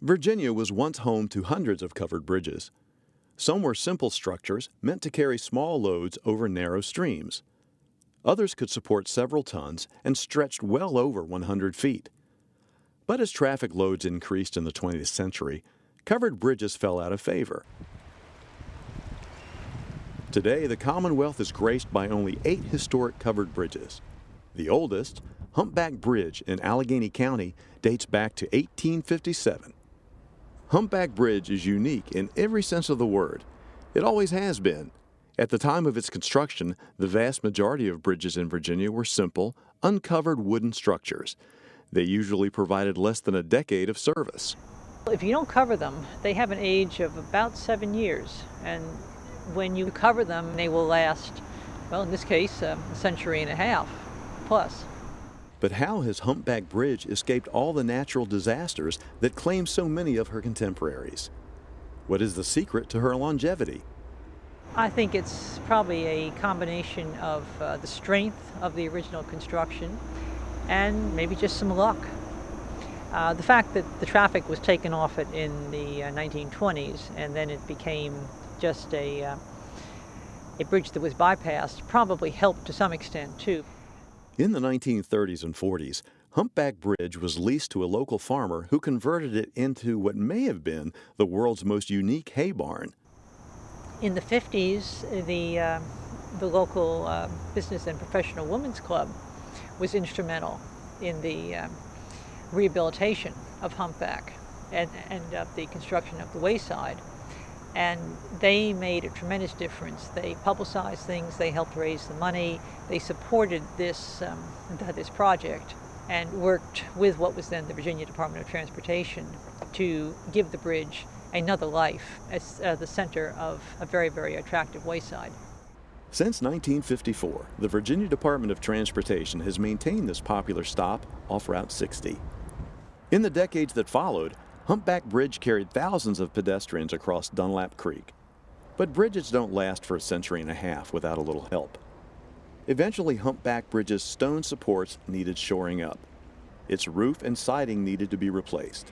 Virginia was once home to hundreds of covered bridges. Some were simple structures meant to carry small loads over narrow streams. Others could support several tons and stretched well over 100 feet. But as traffic loads increased in the 20th century, covered bridges fell out of favor. Today, the Commonwealth is graced by only 8 historic covered bridges. The oldest, Humpback Bridge in Alleghany County, dates back to 1857. Humpback Bridge is unique in every sense of the word. It always has been. At the time of its construction, the vast majority of bridges in Virginia were simple, uncovered wooden structures. They usually provided less than a decade of service. If you don't cover them, they have an age of about 7 years. And when you cover them, they will last, well, in this case, a century and a half plus. But how has Humpback Bridge escaped all the natural disasters that claim so many of her contemporaries? What is the secret to her longevity? I think it's probably a combination of the strength of the original construction and maybe just some luck. The fact that the traffic was taken off it in the 1920s and then it became just a bridge that was bypassed probably helped to some extent too. In the 1930s and 40s, Humpback Bridge was leased to a local farmer who converted it into what may have been the world's most unique hay barn. In the 50s, the local Business and Professional Women's Club was instrumental in the rehabilitation of Humpback and of the construction of the wayside. And they made a tremendous difference. They publicized things, they helped raise the money, they supported this project and worked with what was then the Virginia Department of Transportation to give the bridge another life as the center of a very, very attractive wayside. Since 1954, the Virginia Department of Transportation has maintained this popular stop off Route 60. In the decades that followed, Humpback Bridge carried thousands of pedestrians across Dunlap Creek. But bridges don't last for a century and a half without a little help. Eventually, Humpback Bridge's stone supports needed shoring up. Its roof and siding needed to be replaced.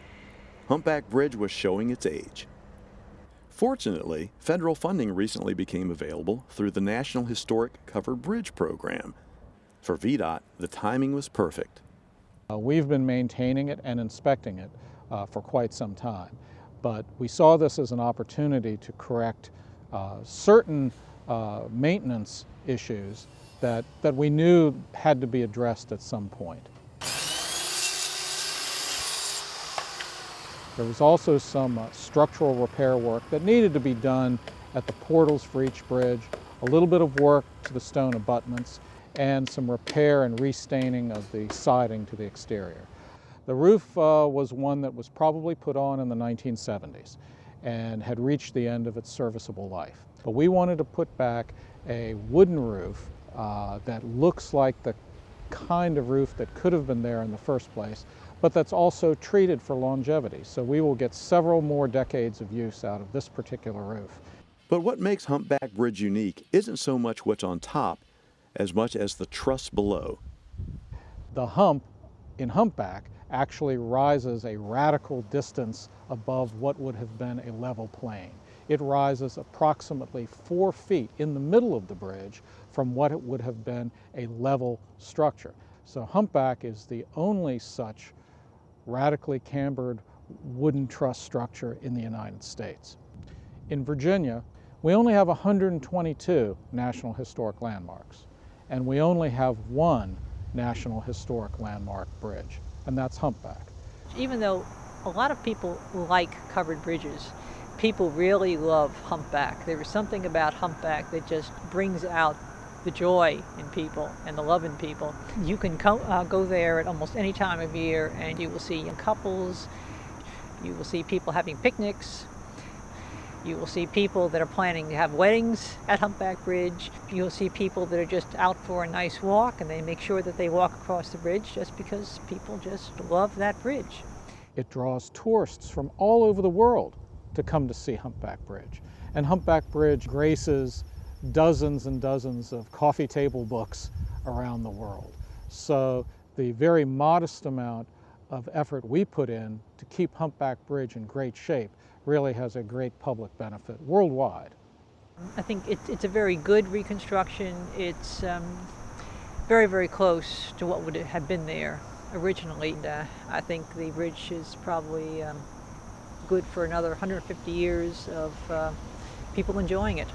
Humpback Bridge was showing its age. Fortunately, federal funding recently became available through the National Historic Covered Bridge Program. For VDOT, the timing was perfect. We've been maintaining it and inspecting it for quite some time, but we saw this as an opportunity to correct certain maintenance issues that we knew had to be addressed at some point. There was also some structural repair work that needed to be done at the portals for each bridge, a little bit of work to the stone abutments, and some repair and restaining of the siding to the exterior. The roof was one that was probably put on in the 1970s and had reached the end of its serviceable life. But we wanted to put back a wooden roof that looks like the kind of roof that could have been there in the first place, but that's also treated for longevity. So we will get several more decades of use out of this particular roof. But what makes Humpback Bridge unique isn't so much what's on top as much as the truss below. The hump in Humpback actually rises a radical distance above what would have been a level plane. It rises approximately 4 feet in the middle of the bridge from what it would have been a level structure. So Humpback is the only such radically cambered wooden truss structure in the United States. In Virginia, we only have 122 National Historic Landmarks, and we only have one National Historic Landmark bridge, and that's Humpback. Even though a lot of people like covered bridges, people really love Humpback. There is something about Humpback that just brings out the joy in people and the love in people. You can go there at almost any time of year and you will see young couples, you will see people having picnics, you will see people that are planning to have weddings at Humpback Bridge. You'll see people that are just out for a nice walk and they make sure that they walk across the bridge just because people just love that bridge. It draws tourists from all over the world to come to see Humpback Bridge. And Humpback Bridge graces dozens and dozens of coffee table books around the world. So the very modest amount of effort we put in to keep Humpback Bridge in great shape really has a great public benefit worldwide. I think it's a very good reconstruction. It's very, very close to what would have been there originally. And, I think the bridge is probably good for another 150 years of people enjoying it.